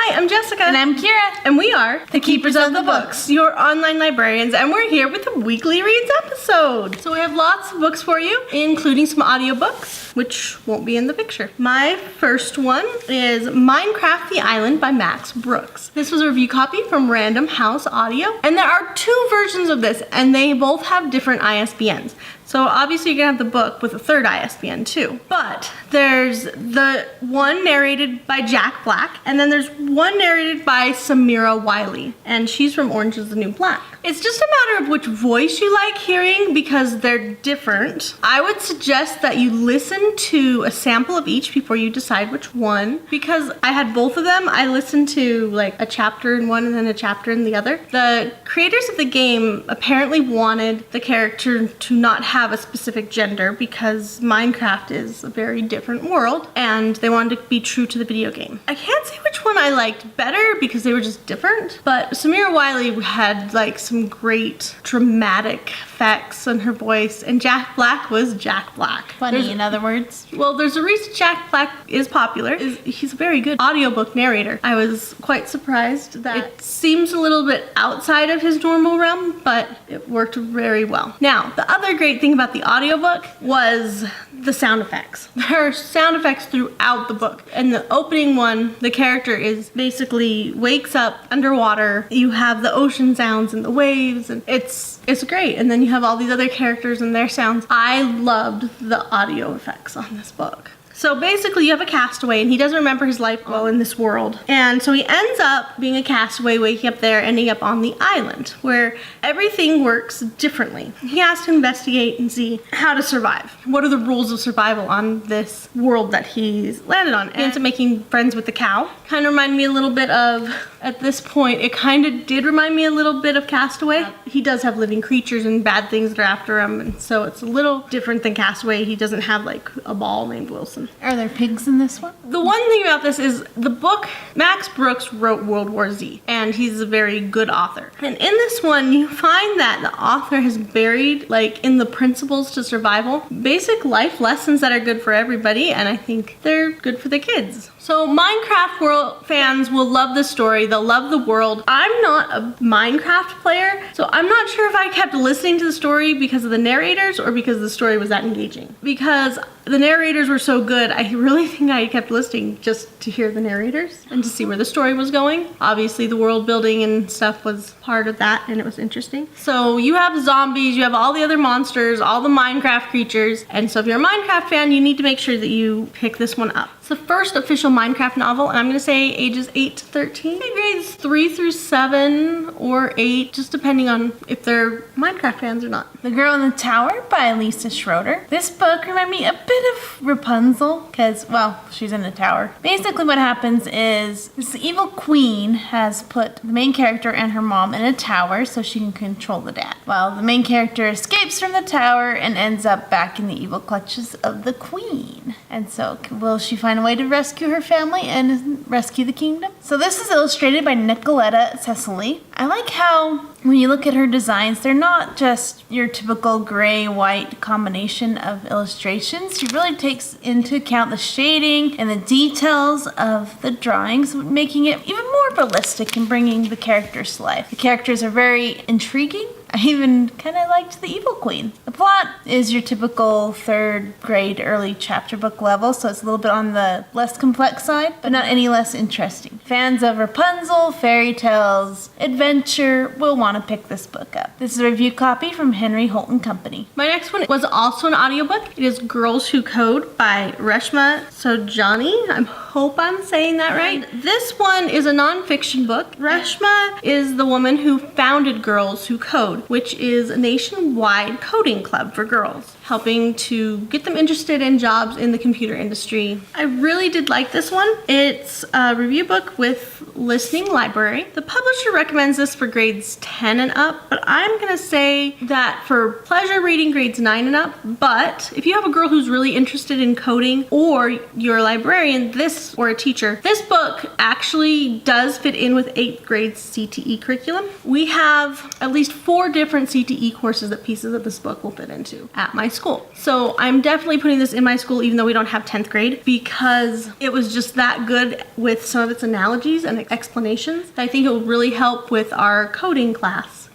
Hi, I'm Jessica. And I'm Kira. And we are the Keepers of the Books, your online librarians, and we're here with a weekly reads episode. So we have lots of books for you, including some audiobooks, which won't be in the picture. My first one is Minecraft the Island by Max Brooks. This was a review copy from Random House Audio, and there are two versions of this, and they both have different ISBNs. So obviously you're gonna have the book with a third ISBN too. But there's the one narrated by Jack Black, and then there's one narrated by Samira Wiley, and she's from Orange is the New Black. It's just a matter of which voice you like hearing because they're different. I would suggest that you listen to a sample of each before you decide which one, because I had both of them. I listened to like a chapter in one and then a chapter in the other. The creators of the game apparently wanted the character to not have a specific gender because Minecraft is a very different world and they wanted to be true to the video game. I can't say which one I liked better because they were just different, but Samira Wiley had like some great dramatic effects on her voice, and Jack Black was Jack Black. Funny, in other words. Well, there's a reason Jack Black is popular. He's a very good audiobook narrator. I was quite surprised that it seems a little bit outside of his normal realm, but it worked very well. Now, the other great thing about the audiobook was the sound effects. There are sound effects throughout the book. In the opening one, the character is basically wakes up underwater. You have the ocean sounds and the waves, and it's great. And then you have all these other characters and their sounds. I loved the audio effects on this book. So basically you have a castaway and he doesn't remember his life well in this world. And so he ends up being a castaway, waking up there, ending up on the island where everything works differently. He has to investigate and see how to survive. What are the rules of survival on this world that he's landed on? He ends up making friends with the cow. Kind of reminded me a little bit of, at this point, it kind of did remind me a little bit of Castaway. He does have living creatures and bad things that are after him, and so it's a little different than Castaway. He doesn't have like a ball named Wilson. Are there pigs in this one? The one thing about this is the book, Max Brooks wrote World War Z, and he's a very good author. And in this one, you find that the author has buried, like in the principles to survival, basic life lessons that are good for everybody, and I think they're good for the kids. So Minecraft world fans will love this story. They'll love the world. I'm not a Minecraft player, so I'm not sure if I kept listening to the story because of the narrators or because the story was that engaging. Because the narrators were so good, I really think I kept listening just to hear the narrators and to see where the story was going. Obviously the world building and stuff was part of that and it was interesting. So you have zombies, you have all the other monsters, all the Minecraft creatures, and so if you're a Minecraft fan, you need to make sure that you pick this one up. It's the first official Minecraft novel, and I'm gonna say ages 8 to 13. Grades 3 through 7 or 8, just depending on if they're Minecraft fans or not. The Girl in the Tower by Lisa Schroeder. This book reminded me a bit of Rapunzel, because, well, she's in a tower. Basically what happens is this evil queen has put the main character and her mom in a tower so she can control the dad. Well, the main character escapes from the tower and ends up back in the evil clutches of the queen. And so will she find a way to rescue her family and rescue the kingdom? So this is illustrated by Nicoletta Cecily. I like how when you look at her designs, they're not just your typical gray-white combination of illustrations. She really takes into account the shading and the details of the drawings, making it even more realistic and bringing the characters to life. The characters are very intriguing. I even kind of liked the evil queen. The plot is your typical 3rd grade early chapter book level, so it's a little bit on the less complex side, but not any less interesting. Fans of Rapunzel, fairy tales, adventure will want to pick this book up. This is a review copy from Henry Holt & Company. My next one was also an audiobook. It is Girls Who Code by Reshma Sojani. I hope I'm saying that right. This one is a nonfiction book. Reshma is the woman who founded Girls Who Code, which is a nationwide coding club for girls, helping to get them interested in jobs in the computer industry. I really did like this one. It's a review book with listening library. The publisher recommends this for grades 10 and up, but I'm gonna say that for pleasure reading grades 9 and up, but if you have a girl who's really interested in coding or you're a librarian, or a teacher, this book actually does fit in with 8th grade CTE curriculum. We have at least 4 different CTE courses that pieces of this book will fit into. At my school. So I'm definitely putting this in my school even though we don't have 10th grade because it was just that good with some of its analogies and explanations. I think it will really help with our coding class.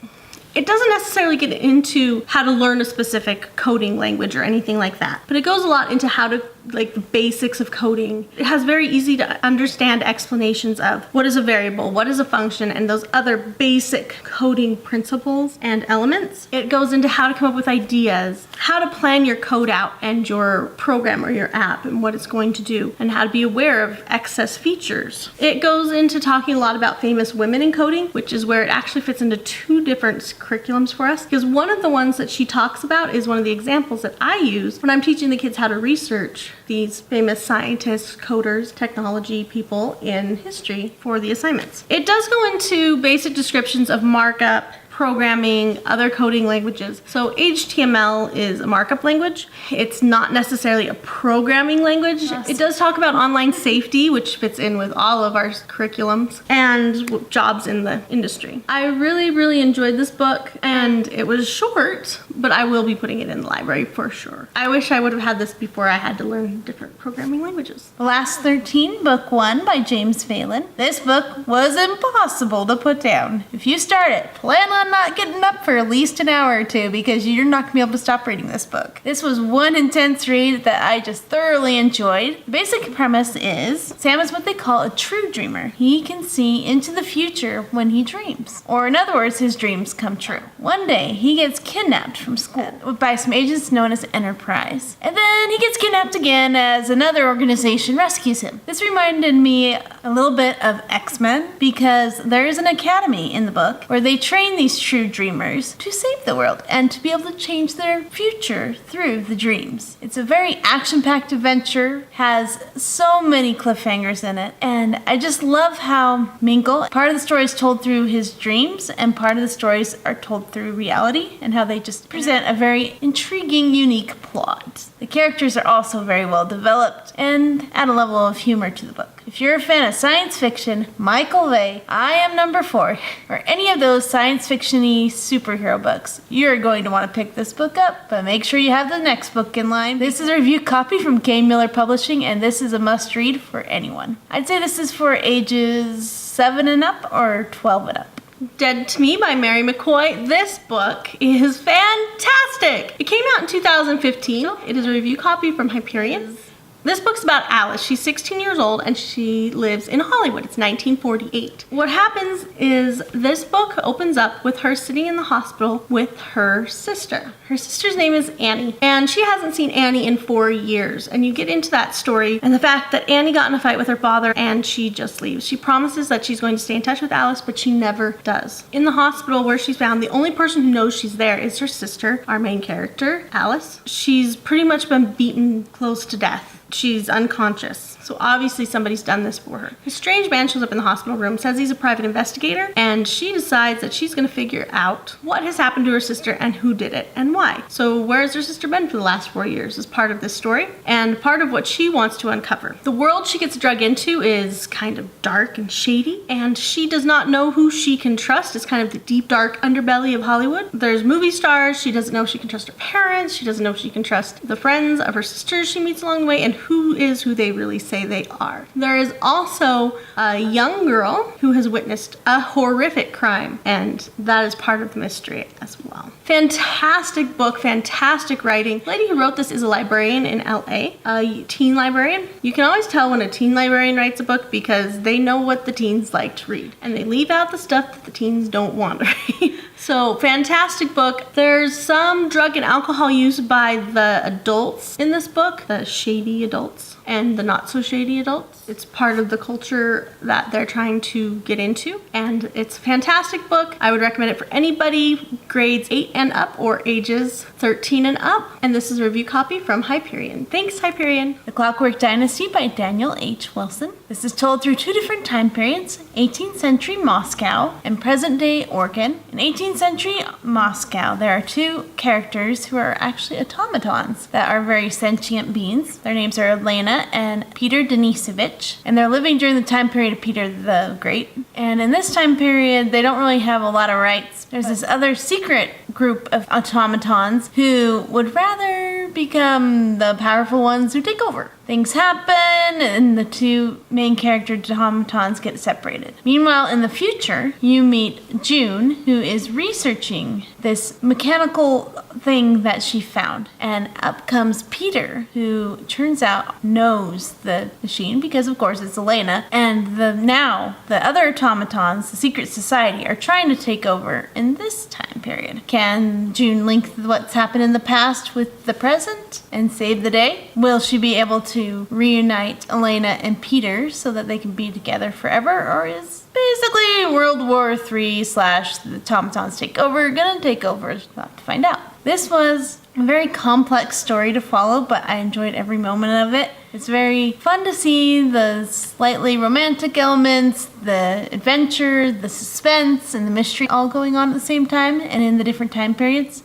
It doesn't necessarily get into how to learn a specific coding language or anything like that, but it goes a lot into how to, like, the basics of coding. It has very easy to understand explanations of what is a variable, what is a function, and those other basic coding principles and elements. It goes into how to come up with ideas, how to plan your code out and your program or your app and what it's going to do, and how to be aware of excess features. It goes into talking a lot about famous women in coding, which is where it actually fits into two different curriculums for us, because one of the ones that she talks about is one of the examples that I use when I'm teaching the kids how to research these famous scientists, coders, technology people in history for the assignments. It does go into basic descriptions of markup, programming, other coding languages. So HTML is a markup language. It's not necessarily a programming language. It does talk about online safety, which fits in with all of our curriculums, and jobs in the industry. I really, really enjoyed this book, and it was short, but I will be putting it in the library for sure. I wish I would have had this before I had to learn different programming languages. The Last 13, Book 1 by James Phelan. This book was impossible to put down. If you start it, plan on not getting up for at least an hour or two because you're not going to be able to stop reading this book. This was one intense read that I just thoroughly enjoyed. The basic premise is Sam is what they call a true dreamer. He can see into the future when he dreams. Or in other words, his dreams come true. One day, he gets kidnapped from school by some agents known as Enterprise. And then he gets kidnapped again as another organization rescues him. This reminded me a little bit of X-Men because there is an academy in the book where they train these true dreamers to save the world and to be able to change their future through the dreams. It's a very action-packed adventure, has so many cliffhangers in it, and I just love how Minkle, part of the story is told through his dreams and part of the stories are told through reality, and how they just present a very intriguing, unique plot. The characters are also very well developed and add a level of humor to the book. If you're a fan of science fiction, Michael Bay, I Am Number 4, or any of those science fiction-y superhero books, you're going to want to pick this book up, but make sure you have the next book in line. This is a review copy from Kane Miller Publishing, and this is a must-read for anyone. I'd say this is for ages 7 and up or 12 and up. Dead to Me by Mary McCoy. This book is fantastic! It came out in 2015. It is a review copy from Hyperion. This book's about Alice. She's 16 years old and she lives in Hollywood. It's 1948. What happens is this book opens up with her sitting in the hospital with her sister. Her sister's name is Annie, and she hasn't seen Annie in 4 years. And you get into that story and the fact that Annie got in a fight with her father and she just leaves. She promises that she's going to stay in touch with Alice, but she never does. In the hospital where she's found, the only person who knows she's there is her sister, our main character, Alice. She's pretty much been beaten close to death. She's unconscious. So obviously somebody's done this for her. A strange man shows up in the hospital room, says he's a private investigator, and she decides that she's going to figure out what has happened to her sister and who did it and why. So where has her sister been for the last 4 years is part of this story and part of what she wants to uncover. The world she gets drug into is kind of dark and shady, and she does not know who she can trust. It's kind of the deep, dark underbelly of Hollywood. There's movie stars. She doesn't know if she can trust her parents. She doesn't know if she can trust the friends of her sisters she meets along the way, and who is who they really say they are. There is also a young girl who has witnessed a horrific crime, and that is part of the mystery as well. Fantastic book, fantastic writing. The lady who wrote this is a librarian in LA, a teen librarian. You can always tell when a teen librarian writes a book because they know what the teens like to read, and they leave out the stuff that the teens don't want to read. So, fantastic book. There's some drug and alcohol used by the adults in this book, the shady adults and the not so shady adults. It's part of the culture that they're trying to get into, and it's a fantastic book. I would recommend it for anybody grades 8 and up or ages 13 and up. And this is a review copy from Hyperion. Thanks, Hyperion. The Clockwork Dynasty by Daniel H. Wilson. This is told through 2 different time periods, 18th century Moscow and present day Oregon. In 18th century Moscow, there are 2 characters who are actually automatons that are very sentient beings. Their names are Elena and Peter Denisovich, and they're living during the time period of Peter the Great. And in this time period, they don't really have a lot of rights. There's this other secret group of automatons who would rather become the powerful ones who take over. Things happen, and the two main character automatons get separated. Meanwhile, in the future, you meet June, who is researching this mechanical thing that she found. And up comes Peter, who turns out knows the machine, because of course it's Elena. And now the other automatons, the secret society, are trying to take over in this time period. Can June link what's happened in the past with the present and save the day? Will she be able to reunite Elena and Peter so that they can be together forever? Or is basically World War III / the automatons take over gonna take over? We'll have to find out. This was a very complex story to follow, but I enjoyed every moment of it. It's very fun to see the slightly romantic elements, the adventure, the suspense, and the mystery all going on at the same time and in the different time periods.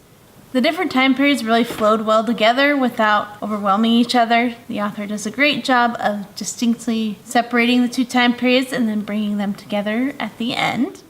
The different time periods really flowed well together without overwhelming each other. The author does a great job of distinctly separating the two time periods and then bringing them together at the end.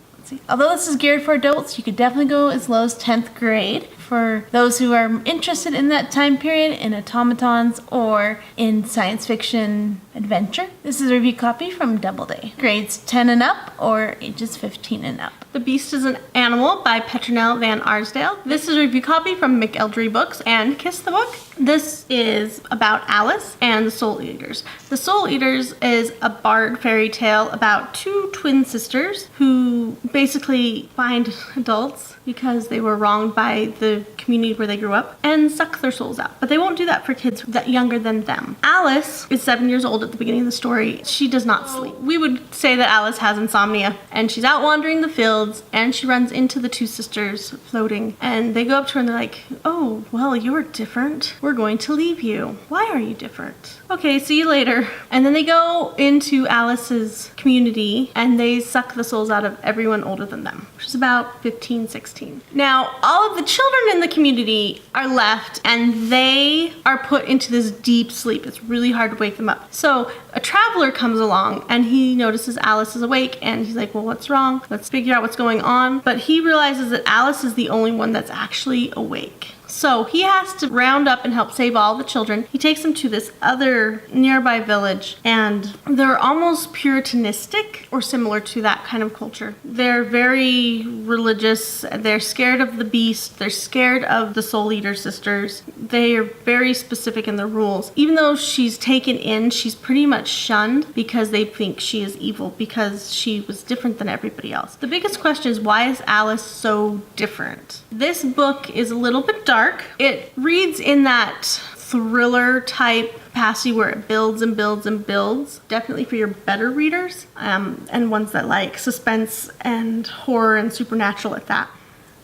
Although this is geared for adults, you could definitely go as low as 10th grade. For those who are interested in that time period, in automatons or in science fiction adventure. This is a review copy from Doubleday. Grades 10 and up or ages 15 and up. The Beast is an Animal by Peternelle Van Arsdale. This is a review copy from McElderry Books and Kiss the Book. This is about Alice and the Soul Eaters. The Soul Eaters is a bard fairy tale about two twin sisters who basically find adults because they were wronged by the community where they grew up and suck their souls out. But they won't do that for kids that younger than them. Alice is 7 years old at the beginning of the story. She does not sleep. We would say that Alice has insomnia, and she's out wandering the fields, and she runs into the two sisters floating, and they go up to her and they're like, "Oh, well, you're different. We're going to leave you. Why are you different? Okay, see you later." And then they go into Alice's community and they suck the souls out of everyone older than them, which is about 15, 16. Now, all of the children in the community are left and they are put into this deep sleep. It's really hard to wake them up. So a traveler comes along and he notices Alice is awake and he's like, "Well, what's wrong? Let's figure out what's going on." But he realizes that Alice is the only one that's actually awake. So he has to round up and help save all the children. He takes them to this other nearby village, and they're almost puritanistic or similar to that kind of culture. They're very religious. They're scared of the beast. They're scared of the Soul Eater sisters. They are very specific in their rules. Even though she's taken in, she's pretty much shunned because they think she is evil because she was different than everybody else. The biggest question is, why is Alice so different? This book is a little bit dark. It reads in that thriller type capacity where it builds and builds and builds. Definitely for your better readers and ones that like suspense and horror and supernatural like that.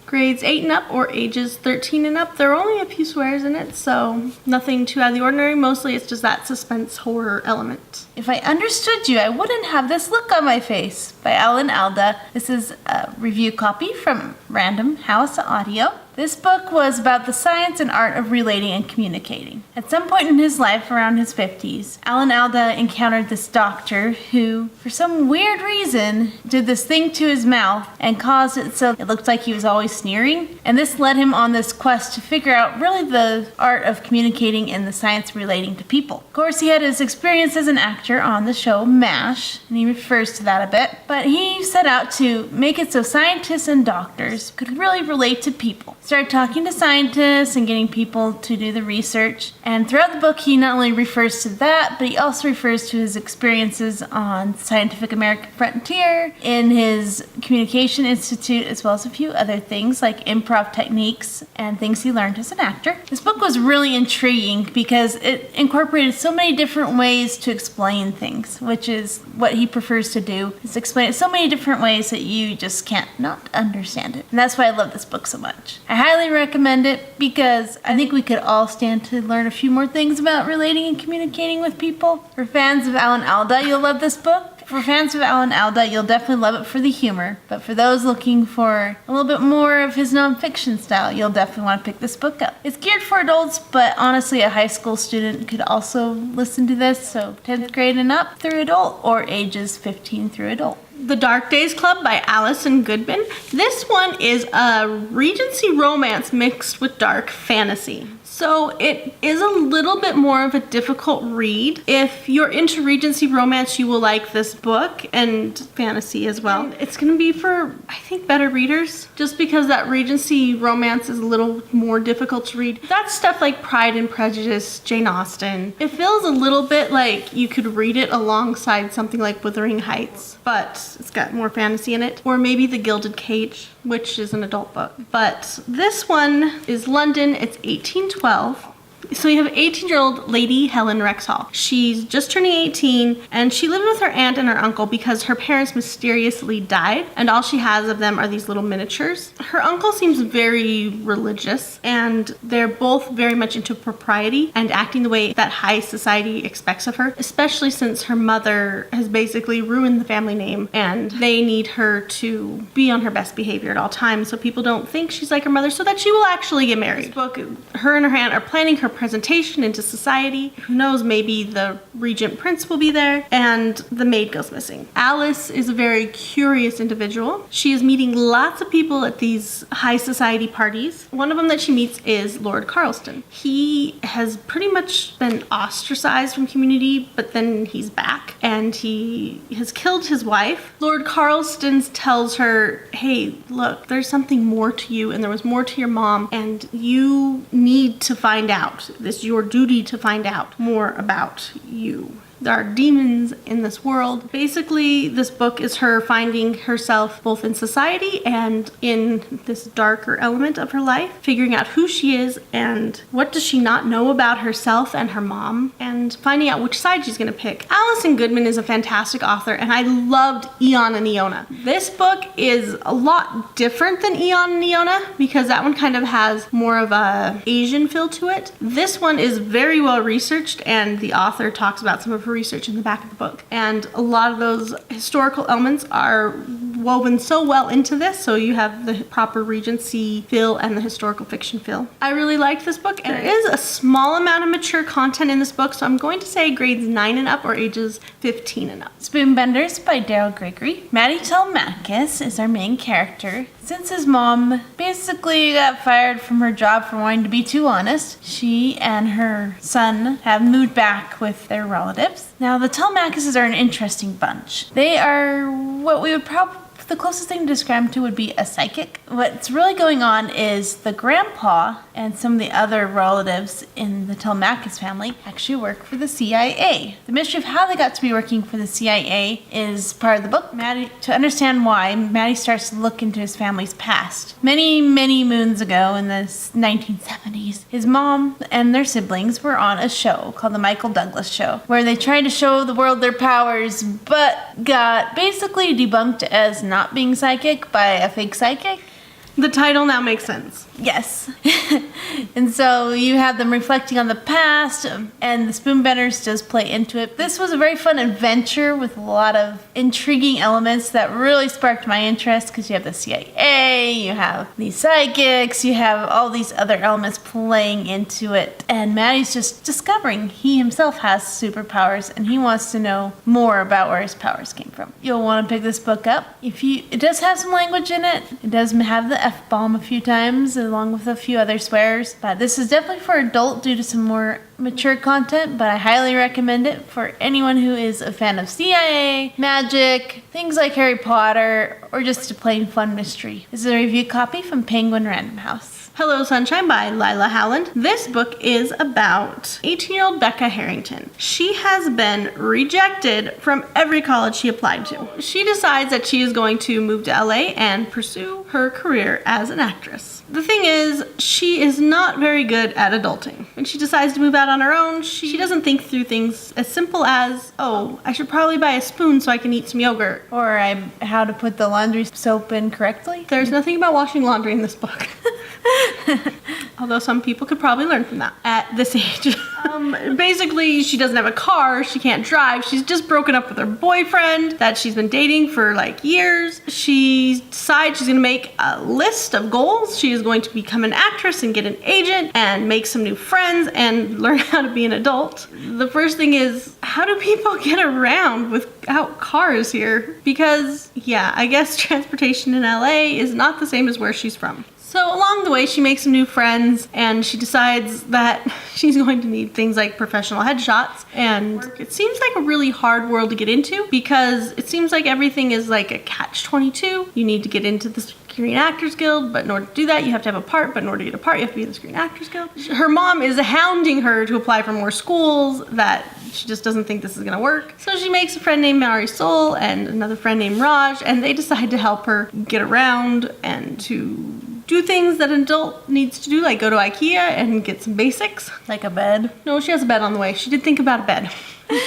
Grades 8 and up or ages 13 and up. There are only a few swears in it, so nothing too out of the ordinary. Mostly it's just that suspense horror element. If I understood you, I wouldn't have this look on my face by Alan Alda. This is a review copy from Random House Audio. This book was about the science and art of relating and communicating. At some point in his life, around his 50s, Alan Alda encountered this doctor who, for some weird reason, did this thing to his mouth and caused it so it looked like he was always sneering. And this led him on this quest to figure out really the art of communicating and the science relating to people. Of course, he had his experience as an actor on the show MASH, and he refers to that a bit. But he set out to make it so scientists and doctors could really relate to people. Started talking to scientists and getting people to do the research. And throughout the book, he not only refers to that, but he also refers to his experiences on Scientific American Frontier, in his Communication Institute, as well as a few other things like improv techniques and things he learned as an actor. This book was really intriguing because it incorporated so many different ways to explain things, which is what he prefers to do, is explain it so many different ways that you just can't not understand it. And that's why I love this book so much. I highly recommend it because I think we could all stand to learn a few more things about relating and communicating with people. For fans of Alan Alda, you'll love this book. For fans of Alan Alda, you'll definitely love it for the humor. But for those looking for a little bit more of his nonfiction style, you'll definitely want to pick this book up. It's geared for adults, but honestly, a high school student could also listen to this. So 10th grade and up through adult, or ages 15 through adult. The Dark Days Club by Alison Goodman. This one is a Regency romance mixed with dark fantasy. So it is a little bit more of a difficult read. If you're into Regency romance, you will like this book, and fantasy as well. And it's gonna be for, I think, better readers, just because that Regency romance is a little more difficult to read. That's stuff like Pride and Prejudice, Jane Austen. It feels a little bit like you could read it alongside something like Wuthering Heights, but it's got more fantasy in it. Or maybe The Gilded Cage, which is an adult book. But this one is London. It's 1812. So you have 18-year-old Lady Helen Rexall. She's just turning 18, and she lived with her aunt and her uncle because her parents mysteriously died, and all she has of them are these little miniatures. Her uncle seems very religious, and they're both very much into propriety and acting the way that high society expects of her, especially since her mother has basically ruined the family name, and they need her to be on her best behavior at all times so people don't think she's like her mother, so that she will actually get married. This book, her and her aunt are planning her presentation into society. Who knows, maybe the regent prince will be there, and the maid goes missing. Alice is a very curious individual. She is meeting lots of people at these high society parties. One of them that she meets is Lord Carlston. He has pretty much been ostracized from community, but then he's back, and he has killed his wife. Lord Carlston tells her, hey, look, there's something more to you, and there was more to your mom, and you need to find out. It's your duty to find out more about you. There are demons in this world. Basically, this book is her finding herself both in society and in this darker element of her life, figuring out who she is and what does she not know about herself and her mom, and finding out which side she's going to pick. Alison Goodman is a fantastic author, and I loved Eon and Iona. This book is a lot different than Eon and Iona because that one kind of has more of a Asian feel to it. This one is very well researched, and the author talks about some of her research in the back of the book, and a lot of those historical elements are woven so well into this, so you have the proper Regency feel and the historical fiction feel. I really liked this book, and there is a small amount of mature content in this book, so I'm going to say grades 9 and up or ages 15 and up. Spoonbenders by Daryl Gregory. Maddie Telmakis is our main character. Since his mom basically got fired from her job for wanting to be too honest, she and her son have moved back with their relatives. Now, the Telmakises are an interesting bunch. They are what we would probably, the closest thing to describe them to would be a psychic. What's really going on is the grandpa and some of the other relatives in the Telmakis family actually work for the CIA. The mystery of how they got to be working for the CIA is part of the book. Maddie, to understand why, Maddie starts to look into his family's past. Many, many moons ago in the 1970s, his mom and their siblings were on a show called The Michael Douglas Show, where they tried to show the world their powers, but got basically debunked as not being psychic by a fake psychic. The title now makes sense. Yes. And so you have them reflecting on the past, and the Spoonbenders just play into it. This was a very fun adventure with a lot of intriguing elements that really sparked my interest, because you have the CIA, you have these psychics, you have all these other elements playing into it. And Maddie's just discovering he himself has superpowers, and he wants to know more about where his powers came from. You'll want to pick this book up. It does have some language in it. It does have the F-bomb a few times, along with a few other swears. But this is definitely for adult due to some more mature content, but I highly recommend it for anyone who is a fan of CIA, magic, things like Harry Potter, or just a plain fun mystery. This is a review copy from Penguin Random House. Hello Sunshine by Lila Howland. This book is about 18-year-old Becca Harrington. She has been rejected from every college she applied to. She decides that she is going to move to LA and pursue her career as an actress. The thing is, she is not very good at adulting. When she decides to move out on her own, she doesn't think through things as simple as, oh, I should probably buy a spoon so I can eat some yogurt. Or how to put the laundry soap in correctly. There's nothing about washing laundry in this book. Although some people could probably learn from that at this age. Basically, she doesn't have a car, she can't drive, she's just broken up with her boyfriend that she's been dating for like years. She decides she's gonna make a list of goals. She is going to become an actress and get an agent and make some new friends and learn how to be an adult. The first thing is, how do people get around without cars here? Because, yeah, I guess transportation in LA is not the same as where she's from. So along the way, she makes some new friends and she decides that she's going to need things like professional headshots. And it seems like a really hard world to get into because it seems like everything is like a catch-22. You need to get into the Screen Actors Guild, but in order to do that, you have to have a part, but in order to get a part, you have to be in the Screen Actors Guild. Her mom is hounding her to apply for more schools that she just doesn't think this is gonna work. So she makes a friend named Marisol and another friend named Raj, and they decide to help her get around and to do things that an adult needs to do, like go to IKEA and get some basics. Like a bed? No, she has a bed on the way. She did think about a bed.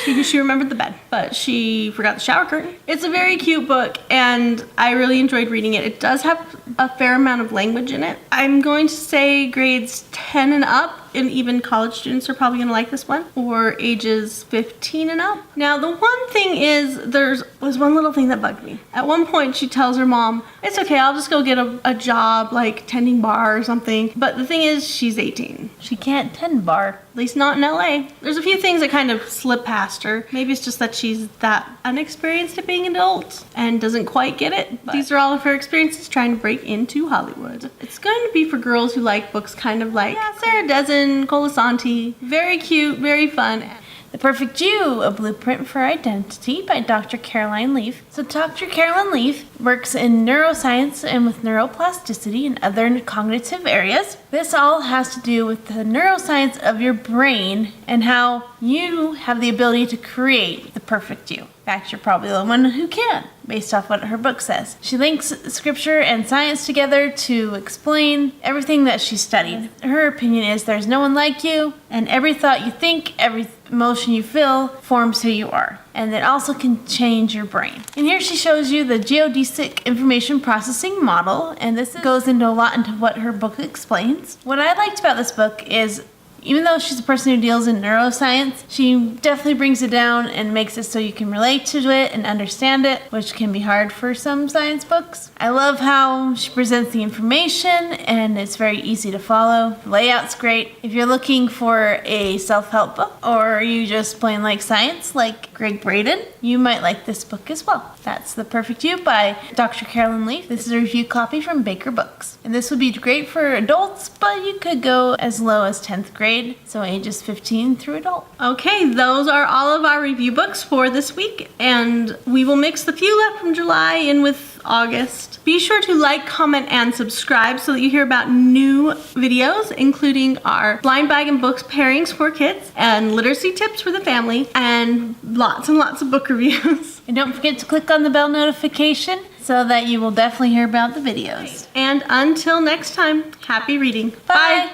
She remembered the bed, but she forgot the shower curtain. It's a very cute book, and I really enjoyed reading it. It does have a fair amount of language in it. I'm going to say grades 10 and up, and even college students are probably going to like this one, or ages 15 and up. Now, the one thing is, there was one little thing that bugged me. At one point, she tells her mom, it's okay, I'll just go get a job, like tending bar or something. But the thing is, she's 18. She can't tend bar. At least not in LA. There's a few things that kind of slip past her. Maybe it's just that she's that unexperienced at being an adult and doesn't quite get it. But these are all of her experiences trying to break into Hollywood. It's going to be for girls who like books kind of like Sarah Dessen, Colasanti. Very cute, very fun. The Perfect You, A Blueprint for Identity by Dr. Caroline Leaf. So Dr. Caroline Leaf works in neuroscience and with neuroplasticity and other cognitive areas. This all has to do with the neuroscience of your brain and how you have the ability to create the perfect you. In fact, you're probably the one who can, based off what her book says. She links scripture and science together to explain everything that she studied. Her opinion is there's no one like you, and every thought you think, every emotion you feel forms who you are. And it also can change your brain. And here she shows you the geodesic information processing model, and this goes into a lot into what her book explains. What I liked about this book is, even though she's a person who deals in neuroscience, she definitely brings it down and makes it so you can relate to it and understand it, which can be hard for some science books. I love how she presents the information and it's very easy to follow. The layout's great. If you're looking for a self-help book or you just plain like science like Greg Braden, you might like this book as well. That's The Perfect You by Dr. Caroline Leaf. This is a review copy from Baker Books. And this would be great for adults, but you could go as low as 10th grade, so ages 15 through adult. Okay, those are all of our review books for this week, and we will mix the few left from July in with August. Be sure to like, comment, and subscribe so that you hear about new videos, including our blind bag and books pairings for kids, and literacy tips for the family, and lots of book reviews. And don't forget to click on the bell notification so that you will definitely hear about the videos. And until next time, happy reading. Bye.